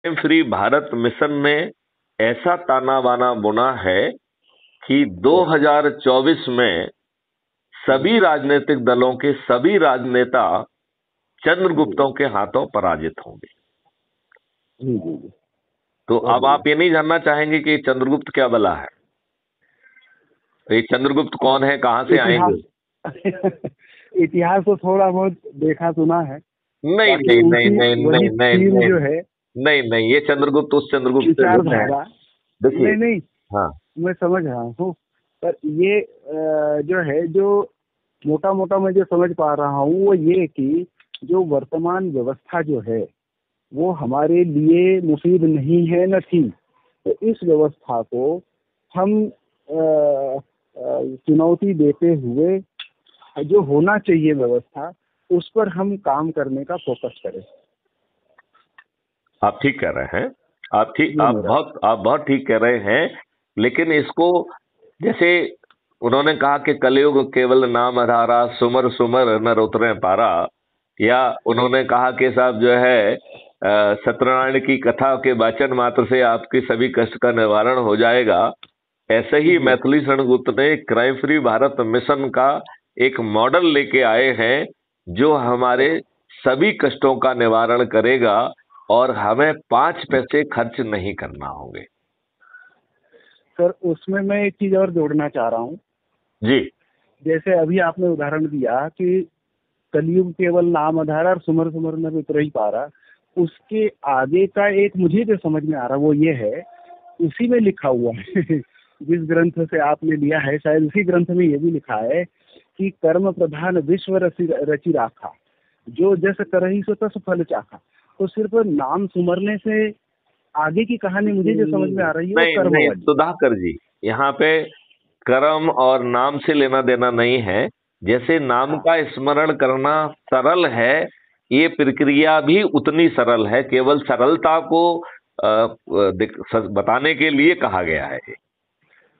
Free Bharat mission ने ऐसा ताना बाना बुना है कि 2024 में सभी राजनीतिक दलों के सभी राजनेता चंद्रगुप्तों के हाथों पराजित होंगे। तो अब आप ये नहीं जानना चाहेंगे कि चंद्रगुप्त क्या बला है? ये चंद्रगुप्त कौन है, कहां से आएंगे? इतिहास तो थोड़ा बहुत देखा सुना है। नहीं नहीं नहीं नहीं नहीं नहीं जो है नहीं नहीं, ये चंद्रगुप्त उस चंद्रगुप्त से भिन्न है। देखिए, नहीं हाँ, मैं समझ रहा हूँ, पर ये जो है, जो मोटा मोटा मैं जो समझ पा रहा हूँ वो ये कि जो वर्तमान व्यवस्था जो है वो हमारे लिए मुफीद नहीं है, न थी। तो इस व्यवस्था को हम चुनौती देते हुए जो होना चाहिए व्यवस्था, उस पर हम काम करने का फोकस करें। आप ठीक कह रहे हैं, आप बहुत ठीक कह रहे हैं। लेकिन इसको, जैसे उन्होंने कहा कि कलयुग केवल नाम आधारा, सुमर सुमर न उतरे पारा, या उन्होंने कहा कि साहब जो है सत्यनारायण की कथा के वाचन मात्र से आपके सभी कष्ट का निवारण हो जाएगा। ऐसे ही मैथिली शरण गुप्त ने क्राइम फ्री भारत मिशन का एक मॉडल लेके आए हैं जो हमारे सभी कष्टों का निवारण करेगा और हमें 5 पैसे खर्च नहीं करना होंगे। सर, उसमें मैं एक चीज और जोड़ना चाह रहा हूँ जी। जैसे अभी आपने उदाहरण दिया कि कलयुग केवल नाम आधारा और सुमर सुमर न उतर ही पारा, उसके आगे का एक मुझे जो समझ में आ रहा वो ये है, उसी में लिखा हुआ है जिस ग्रंथ से आपने लिया है, शायद उसी ग्रंथ में ये भी लिखा है कि कर्म प्रधान विश्व रचि राखा, जो जस करहि सो तस फल चाखा। तो सिर्फ नाम सुमरने से आगे की कहानी मुझे जो समझ में आ रही है नहीं, वो कर्म नहीं वाली। सुधाकर जी, यहाँ पे कर्म और नाम से लेना देना नहीं है। जैसे नाम का स्मरण करना सरल है, ये प्रक्रिया भी उतनी सरल है, केवल सरलता को बताने के लिए कहा गया है।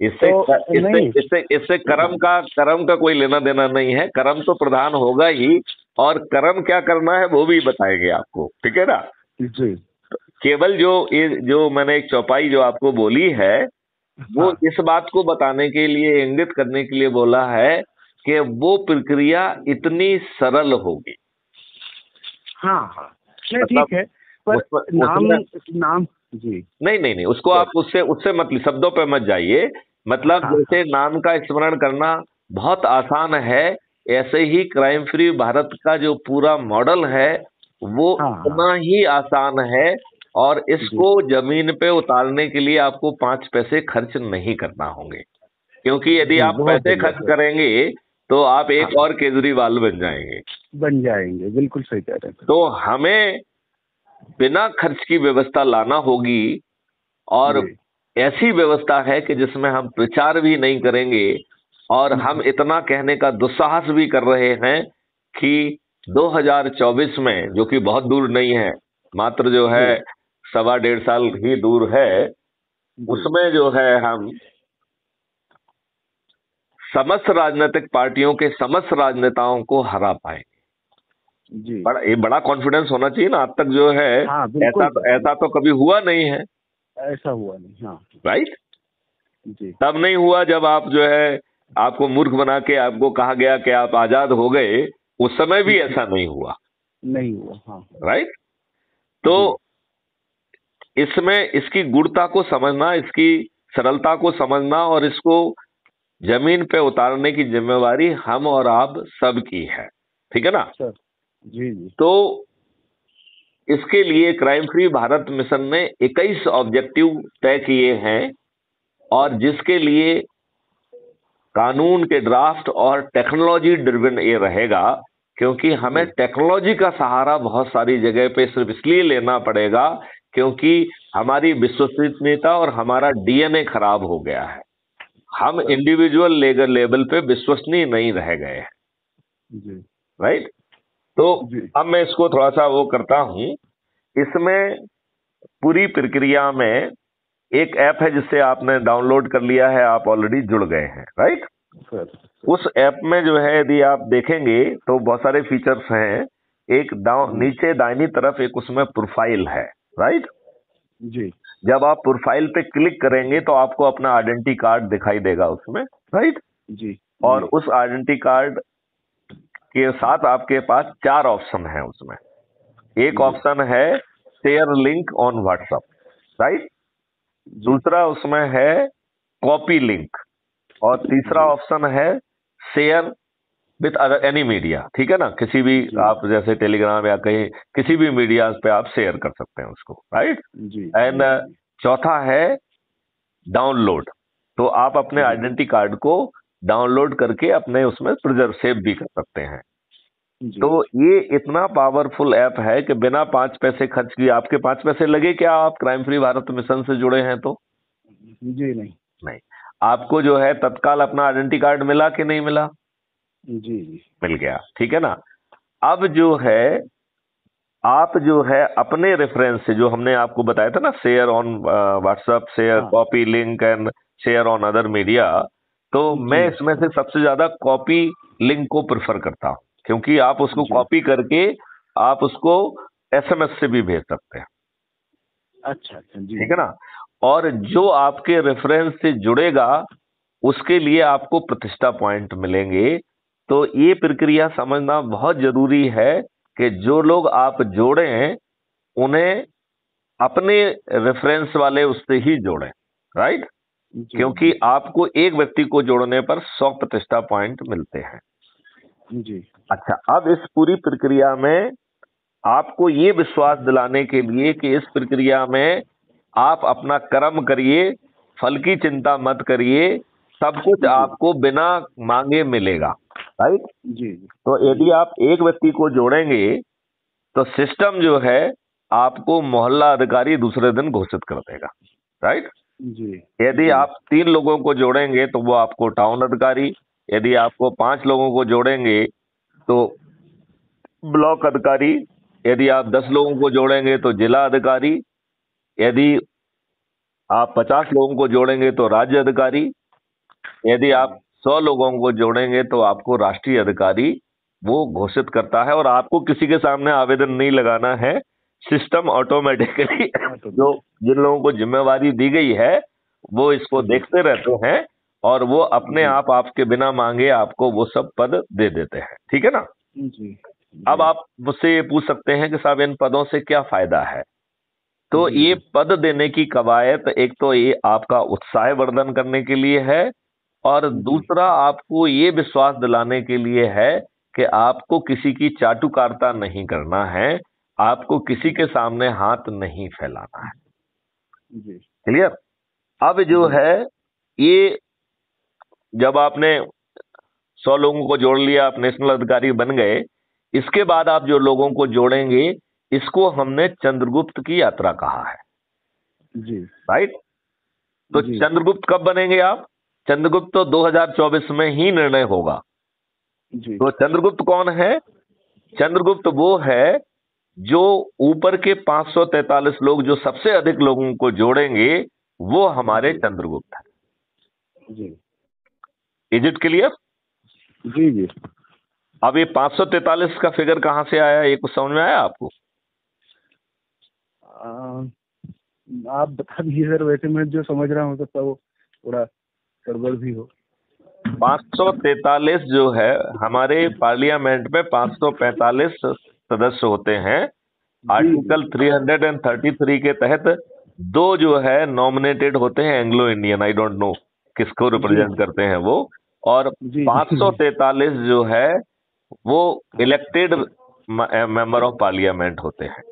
इससे इससे इससे कर्म का कोई लेना देना नहीं है। कर्म तो प्रधान होगा ही, और कर्म क्या करना है वो भी बताएंगे आपको, ठीक है ना जी। केवल जो मैंने एक चौपाई जो आपको बोली है, वो इस बात को बताने के लिए, इंगित करने के लिए बोला है कि वो प्रक्रिया इतनी सरल होगी। हाँ, ठीक है, पर नाम जी नहीं, उसको आप उससे मत, शब्दों पे मत जाइए। मतलब जैसे नाम का स्मरण करना बहुत आसान है, ऐसे ही क्राइम फ्री भारत का जो पूरा मॉडल है वो उतना ही आसान है, और इसको जमीन पे उतारने के लिए आपको 5 पैसे खर्च नहीं करना होंगे। क्योंकि यदि आप पैसे खर्च करेंगे तो आप एक और केजरीवाल बन जाएंगे। बिल्कुल सही कह रहे हैं। तो हमें बिना खर्च की व्यवस्था लाना होगी, और ऐसी व्यवस्था है कि जिसमें हम प्रचार भी नहीं करेंगे, और हम इतना कहने का दुस्साहस भी कर रहे हैं कि 2024 में, जो कि बहुत दूर नहीं है, मात्र जो है 1.25 साल ही दूर है, उसमें जो है हम समस्त राजनीतिक पार्टियों के समस्त राजनेताओं को हरा पाएंगे। जी। बड़ा कॉन्फिडेंस होना चाहिए ना। आज तक जो है ऐसा तो कभी हुआ नहीं है। ऐसा हुआ नहीं। हाँ, राइट जी। तब नहीं हुआ जब आप जो है, आपको मूर्ख बना के आपको कहा गया कि आप आजाद हो गए, उस समय भी ऐसा नहीं हुआ। हाँ। राइट तो इसमें इसकी गुणता को समझना, इसकी सरलता को समझना, और इसको जमीन पे उतारने की जिम्मेवारी हम और आप सब की है, ठीक है ना सर? जी। तो इसके लिए क्राइम फ्री भारत मिशन ने 21 ऑब्जेक्टिव तय किए हैं, और जिसके लिए कानून के ड्राफ्ट और टेक्नोलॉजी ड्रिवन ये रहेगा, क्योंकि हमें टेक्नोलॉजी का सहारा बहुत सारी जगह पे सिर्फ इसलिए लेना पड़ेगा क्योंकि हमारी विश्वसनीयता और हमारा डीएनए खराब हो गया है। हम इंडिविजुअल लेवल पे विश्वसनीय नहीं रह गए हैं। राइट तो अब मैं इसको थोड़ा सा वो करता हूं। इसमें पूरी प्रक्रिया में एक ऐप है जिससे आपने डाउनलोड कर लिया है, आप ऑलरेडी जुड़ गए हैं। राइट उस ऐप में जो है, यदि आप देखेंगे तो बहुत सारे फीचर्स हैं। एक नीचे दाहिनी तरफ एक उसमें प्रोफाइल है। राइट जी जब आप प्रोफाइल पे क्लिक करेंगे तो आपको अपना आइडेंटिटी कार्ड दिखाई देगा उसमें, राइट। जी और जी उस आइडेंटिटी कार्ड के साथ आपके पास 4 ऑप्शन है उसमें। एक जी ऑप्शन है share link on WhatsApp, right. जी दूसरा उसमें है कॉपी लिंक, और तीसरा जी ऑप्शन है share with other any media, ठीक है ना, किसी भी जी आप जैसे टेलीग्राम या कहीं किसी भी मीडिया पे आप शेयर कर सकते हैं उसको, राइट। जी एंड जी चौथा है डाउनलोड। तो आप अपने जी आइडेंटिटी कार्ड को डाउनलोड करके अपने उसमें प्रिजर्व सेव भी कर सकते हैं। जी तो ये इतना पावरफुल ऐप है कि बिना 5 पैसे खर्च किए, आपके 5 पैसे लगे क्या आप क्राइम फ्री भारत मिशन से जुड़े हैं तो? जी नहीं। नहीं। आपको जो है तत्काल अपना आइडेंटिटी कार्ड मिला कि नहीं मिला? जी जी मिल गया, ठीक है ना। अब जो है आप जो है अपने रेफरेंस से, जो हमने आपको बताया था ना, शेयर ऑन व्हाट्सएप, शेयर हाँ copy link and share on other media, तो मैं जी इसमें से सबसे ज्यादा कॉपी लिंक को प्रेफर करता हूं, क्योंकि आप उसको जी कॉपी करके आप उसको एसएमएस से भी भेज सकते हैं, अच्छा अच्छा जी ठीक है ना। और जो आपके रेफरेंस से जुड़ेगा उसके लिए आपको प्रतिष्ठा पॉइंट मिलेंगे। तो ये प्रक्रिया समझना बहुत जरूरी है कि जो लोग आप जोड़ें उन्हें अपने रेफरेंस वाले उससे ही जोड़ें, राइट। जी क्योंकि जी आपको एक व्यक्ति को जोड़ने पर 100 प्रतिष्ठा पॉइंट मिलते हैं। जी अच्छा, अब इस पूरी प्रक्रिया में आपको ये विश्वास दिलाने के लिए कि इस प्रक्रिया में आप अपना कर्म करिए, फल की चिंता मत करिए, सब कुछ जी आपको बिना मांगे मिलेगा, राइट। जी तो जी यदि आप एक व्यक्ति को जोड़ेंगे तो सिस्टम जो है आपको मोहल्ला अधिकारी दूसरे दिन घोषित कर देगा, राइट। जी यदि जी आप 3 लोगों को जोड़ेंगे तो वो आपको टाउन अधिकारी, यदि आपको 5 लोगों को जोड़ेंगे तो ब्लॉक अधिकारी, यदि आप 10 लोगों को जोड़ेंगे तो जिला अधिकारी, यदि आप 50 लोगों को जोड़ेंगे तो राज्य अधिकारी, यदि आप 100 लोगों को जोड़ेंगे तो आपको राष्ट्रीय अधिकारी वो घोषित करता है। और आपको किसी के सामने आवेदन नहीं लगाना है, सिस्टम ऑटोमेटिकली जो ऑटोमेटिक जिन लोगों को जिम्मेवारी दी गई है वो इसको जी देखते रहते हैं, और वो अपने जी आप आपके बिना मांगे आपको वो सब पद दे देते हैं, ठीक है ना। जी अब जी आप मुझसे ये पूछ सकते हैं कि साहब इन पदों से क्या फायदा है। तो जी ये जी पद देने की कवायद एक तो ये आपका उत्साह वर्धन करने के लिए है, और जी दूसरा आपको ये विश्वास दिलाने के लिए है कि आपको किसी की चाटुकारिता नहीं करना है, आपको किसी के सामने हाथ नहीं फैलाना है। जी क्लियर। अब जो जी है ये जब आपने 100 लोगों को जोड़ लिया, आप नेशनल अधिकारी बन गए, इसके बाद आप जो लोगों को जोड़ेंगे इसको हमने चंद्रगुप्त की यात्रा कहा है, जी राइट। तो जी चंद्रगुप्त कब बनेंगे आप? चंद्रगुप्त तो 2024 में ही निर्णय होगा। जी तो चंद्रगुप्त कौन है? चंद्रगुप्त वो है जो ऊपर के 543 लोग, जो सबसे अधिक लोगों को जोड़ेंगे, वो हमारे जी चंद्रगुप्त है। जी इज इट क्लियर? जी जी अब ये 543 का फिगर कहां से आया, ये कुछ समझ में आया आपको? आ, आप बता दीजिए सर, वैसे मैं जो समझ रहा हूँ हो सकता है वो थोड़ा गड़बड़ भी हो। 543 जो है, हमारे पार्लियामेंट में 545 सदस्य होते हैं। जी जी आर्टिकल 333 के तहत दो जो है नॉमिनेटेड होते हैं Anglo Indian, I don't know किसको जी रिप्रेजेंट करते हैं वो, और जी जी जी 543 जो है वो हाँ इलेक्टेड मेंबर ऑफ पार्लियामेंट होते हैं।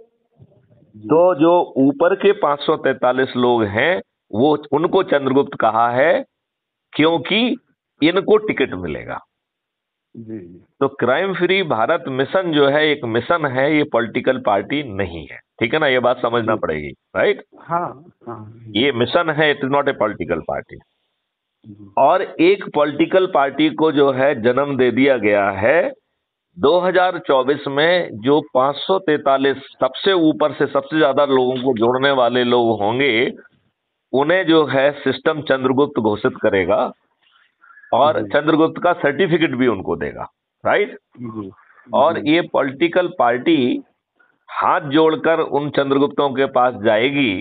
तो जी जो ऊपर के 543 लोग हैं वो उनको चंद्रगुप्त कहा है, क्योंकि इनको टिकट मिलेगा। जी जी तो क्राइम फ्री भारत मिशन जो है एक मिशन है, ये पॉलिटिकल पार्टी नहीं है, ठीक है ना, ये बात समझना जी पड़ेगी, राइट। हाँ हाँ ये जी मिशन है, it is not a political party. जी और एक पॉलिटिकल पार्टी को जो है जन्म दे दिया गया है 2024 में, जो 543 सबसे ऊपर से सबसे ज्यादा लोगों को जोड़ने वाले लोग होंगे उन्हें जो है सिस्टम चंद्रगुप्त घोषित करेगा, और जी चंद्रगुप्त का सर्टिफिकेट भी उनको देगा, राइट। जी और जी ये पॉलिटिकल पार्टी हाथ जोड़कर उन चंद्रगुप्तों के पास जाएगी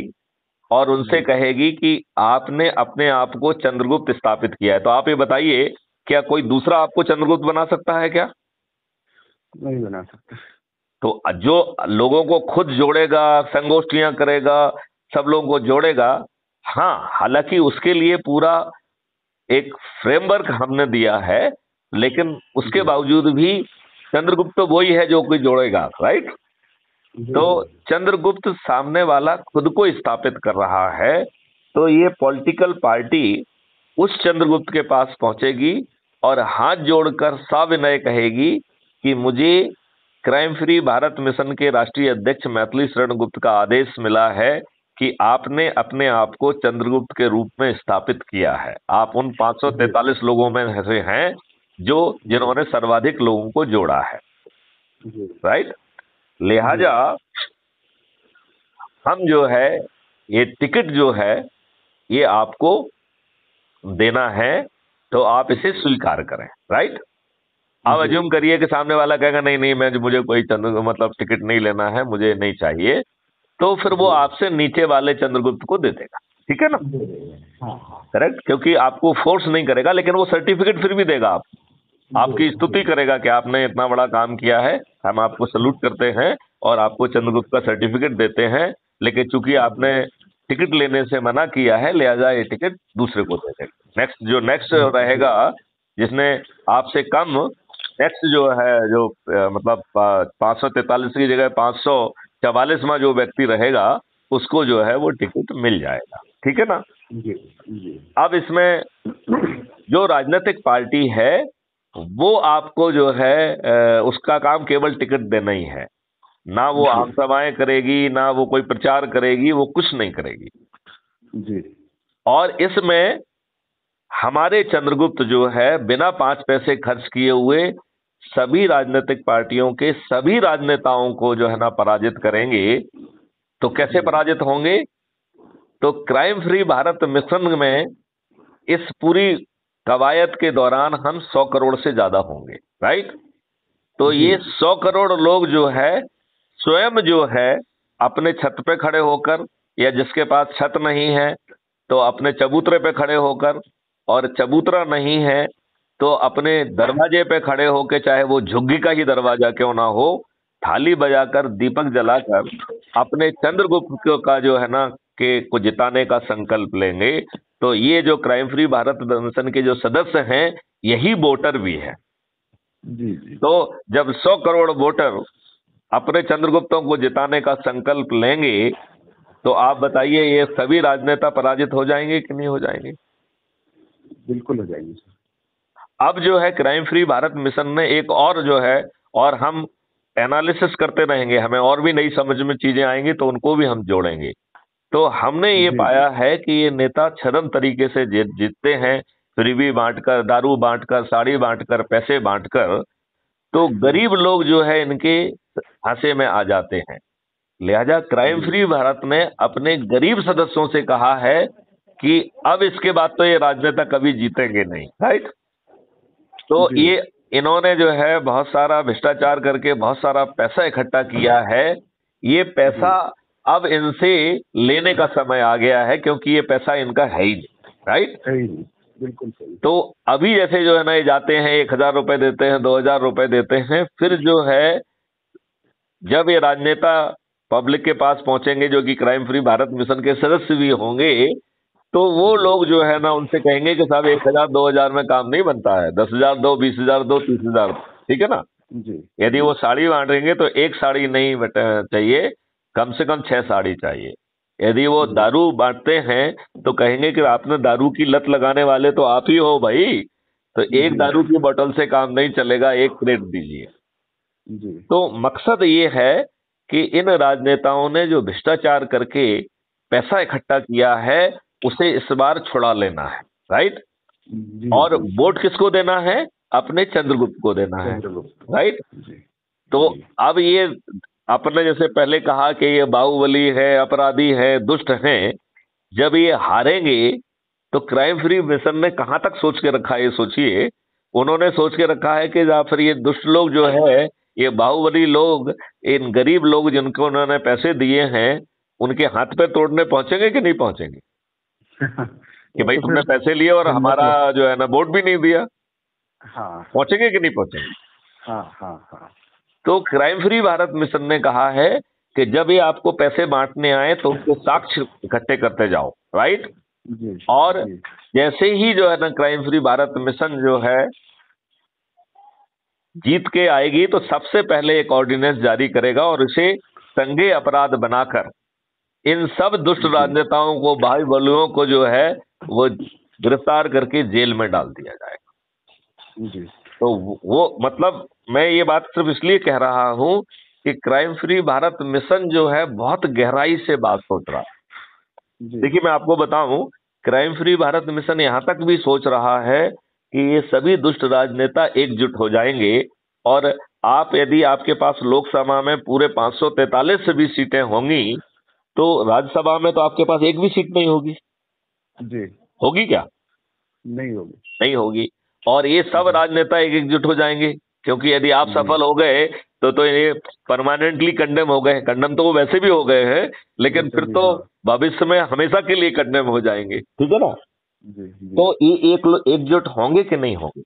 और उनसे कहेगी कि आपने अपने आप को चंद्रगुप्त स्थापित किया है। तो आप ये बताइए, क्या कोई दूसरा आपको चंद्रगुप्त बना सकता है क्या? नहीं बना सकता। तो जो लोगों को खुद जोड़ेगा, संगोष्ठियां करेगा, सब लोगों को जोड़ेगा, हाँ, हालांकि उसके लिए पूरा एक फ्रेमवर्क हमने दिया है, लेकिन उसके बावजूद भी चंद्रगुप्त तो वही है जो कोई जोड़ेगा, राइट? तो चंद्रगुप्त सामने वाला खुद को स्थापित कर रहा है, तो ये पॉलिटिकल पार्टी उस चंद्रगुप्त के पास पहुंचेगी और हाथ जोड़कर सविनय कहेगी कि मुझे क्राइम फ्री भारत मिशन के राष्ट्रीय अध्यक्ष मैथिली शरण गुप्त का आदेश मिला है कि आपने अपने आप को चंद्रगुप्त के रूप में स्थापित किया है। आप उन 543 लोगों में से हैं जो जिन्होंने सर्वाधिक लोगों को जोड़ा है, राइट? लिहाजा हम जो है, ये टिकट जो है ये आपको देना है, तो आप इसे स्वीकार करें, राइट? आप अज्यूम करिए कि सामने वाला कहेगा नहीं नहीं, मुझे कोई मतलब टिकट नहीं लेना है, मुझे नहीं चाहिए, तो फिर वो आपसे नीचे वाले चंद्रगुप्त को दे देगा, ठीक है ना? करेक्ट, क्योंकि आपको फोर्स नहीं करेगा, लेकिन वो सर्टिफिकेट फिर भी देगा, आपकी स्तुति करेगा कि आपने इतना बड़ा काम किया है, हम आपको सल्यूट करते हैं और आपको चंद्रगुप्त का सर्टिफिकेट देते हैं, लेकिन चूंकि आपने टिकट लेने से मना किया है, लिहाजा ये टिकट दूसरे को दे देगा। नेक्स्ट रहेगा, जिसने आपसे कम, नेक्स्ट जो है, जो मतलब 543 की जगह 544वां जो व्यक्ति रहेगा, उसको जो है वो टिकट मिल जाएगा, ठीक है ना? अब इसमें जो राजनीतिक पार्टी है वो आपको जो है उसका काम केवल टिकट देना ही है, ना वो आम सभाएं करेगी, ना वो कोई प्रचार करेगी, वो कुछ नहीं करेगी जी। और इसमें हमारे चंद्रगुप्त जो है बिना 5 पैसे खर्च किए हुए सभी राजनीतिक पार्टियों के सभी राजनेताओं को जो है ना पराजित करेंगे। तो कैसे पराजित होंगे? तो क्राइम फ्री भारत मिशन में इस पूरी कवायद के दौरान हम 100 करोड़ से ज्यादा होंगे, राइट? तो ये 100 करोड़ लोग जो है स्वयं जो है अपने छत पे खड़े होकर, या जिसके पास छत नहीं है तो अपने चबूतरे पे खड़े होकर, और चबूतरा नहीं है तो अपने दरवाजे पे खड़े होकर, चाहे वो झुग्गी का ही दरवाजा क्यों ना हो, थाली बजाकर, दीपक जलाकर अपने चंद्रगुप्त का जो है ना के को जिताने का संकल्प लेंगे। तो ये जो क्राइम फ्री भारत मिशन के जो सदस्य हैं, यही वोटर भी है जी। तो जब 100 करोड़ वोटर अपने चंद्रगुप्तों को जिताने का संकल्प लेंगे, तो आप बताइए ये सभी राजनेता पराजित हो जाएंगे कि नहीं हो जाएंगे? बिल्कुल हो जाएंगे। अब जो है क्राइम फ्री भारत मिशन ने एक और जो है, और हम एनालिसिस करते रहेंगे, हमें और भी नई समझ में चीजें आएंगी तो उनको भी हम जोड़ेंगे। तो हमने ये पाया है कि ये नेता छद्म तरीके से जीतते हैं, फ्रीबी बांटकर, दारू बांटकर, साड़ी बांटकर, पैसे बांटकर। तो गरीब लोग जो है इनके हाथे में आ जाते हैं। लिहाजा क्राइम फ्री भारत ने अपने गरीब सदस्यों से कहा है कि अब इसके बाद तो ये राजनेता कभी जीतेंगे नहीं, राइट? तो ये इन्होंने जो है बहुत सारा भ्रष्टाचार करके बहुत सारा पैसा इकट्ठा किया है। ये पैसा अब इनसे लेने का समय आ गया है, क्योंकि ये पैसा इनका है ही नहीं, राइट? बिल्कुल सही। तो अभी जैसे जो है ना ये जाते हैं, 1000 रुपए देते हैं, 2000 रुपए देते हैं, फिर जो है जब ये राजनेता पब्लिक के पास पहुंचेंगे, जो कि क्राइम फ्री भारत मिशन के सदस्य भी होंगे, तो वो लोग जो है ना उनसे कहेंगे कि साहब 1000 2000 में काम नहीं बनता है, 10,000 दो, 20,000 दो, 30,000, ठीक है ना जी। यदि वो साड़ी बांटेंगे तो एक साड़ी नहीं चाहिए, कम से कम 6 साड़ी चाहिए। यदि वो दारू बांटते हैं तो कहेंगे कि आपने दारू की लत लगाने वाले तो आप ही हो भाई, तो एक दारू की बोतल से काम नहीं चलेगा, एक क्रेट दीजिए जी। तो मकसद ये है कि इन राजनेताओं ने जो भ्रष्टाचार करके पैसा इकट्ठा किया है उसे इस बार छुड़ा लेना है, राइट? और वोट किसको देना है? अपने चंद्रगुप्त को देना है, राइट? तो अब ये आपने जैसे पहले कहा कि ये बाहुबली है, अपराधी है, दुष्ट हैं, जब ये हारेंगे तो क्राइम फ्री मिशन ने कहां तक सोच के रखा है ये सोचिए। उन्होंने सोच के रखा है कि फिर ये दुष्ट लोग जो है, ये बाहुबली लोग, इन गरीब लोग जिनको उन्होंने पैसे दिए हैं, उनके हाथ पे तोड़ने पहुंचेंगे कि नहीं पहुंचेंगे कि वो भाई तो तुमने फिर पैसे लिए और हमारा मतलब जो है ना वोट भी नहीं दिया? हाँ पहुंचेंगे कि नहीं पहुंचेंगे? हाँ हाँ हाँ। तो क्राइम फ्री भारत मिशन ने कहा है कि जब ये आपको पैसे बांटने आए तो उसके साक्ष्य इकट्ठे करते जाओ, राइट? जी और जी जैसे ही जो है ना क्राइम फ्री भारत मिशन जो है जीत के आएगी तो सबसे पहले एक ऑर्डिनेंस जारी करेगा और इसे संज्ञेय अपराध बनाकर इन सब दुष्ट जी राजनेताओं को, भाई बलुओं को जो है वो गिरफ्तार करके जेल में डाल दिया जाएगा। जी तो वो मतलब मैं ये बात सिर्फ इसलिए कह रहा हूं कि क्राइम फ्री भारत मिशन जो है बहुत गहराई से बात सोच रहा है। जी देखिए मैं आपको बताऊं, क्राइम फ्री भारत मिशन यहां तक भी सोच रहा है कि ये सभी दुष्ट राजनेता एकजुट हो जाएंगे और आप यदि आपके पास लोकसभा में पूरे 543 से भी सीटें होंगी तो राज्यसभा में तो आपके पास एक भी सीट नहीं होगी। जी होगी क्या? नहीं होगी। नहीं होगी। और ये सब जी राजनेता एकजुट हो जाएंगे क्योंकि यदि आप जी सफल हो गए तो ये परमानेंटली कंडेम हो गए। कंडेम तो वो वैसे भी हो गए हैं, लेकिन वैसे फिर भी तो हाँ। भविष्य में हमेशा के लिए कंडेम हो जाएंगे, ठीक है ना? जी जी तो ये एकजुट होंगे कि नहीं होंगे?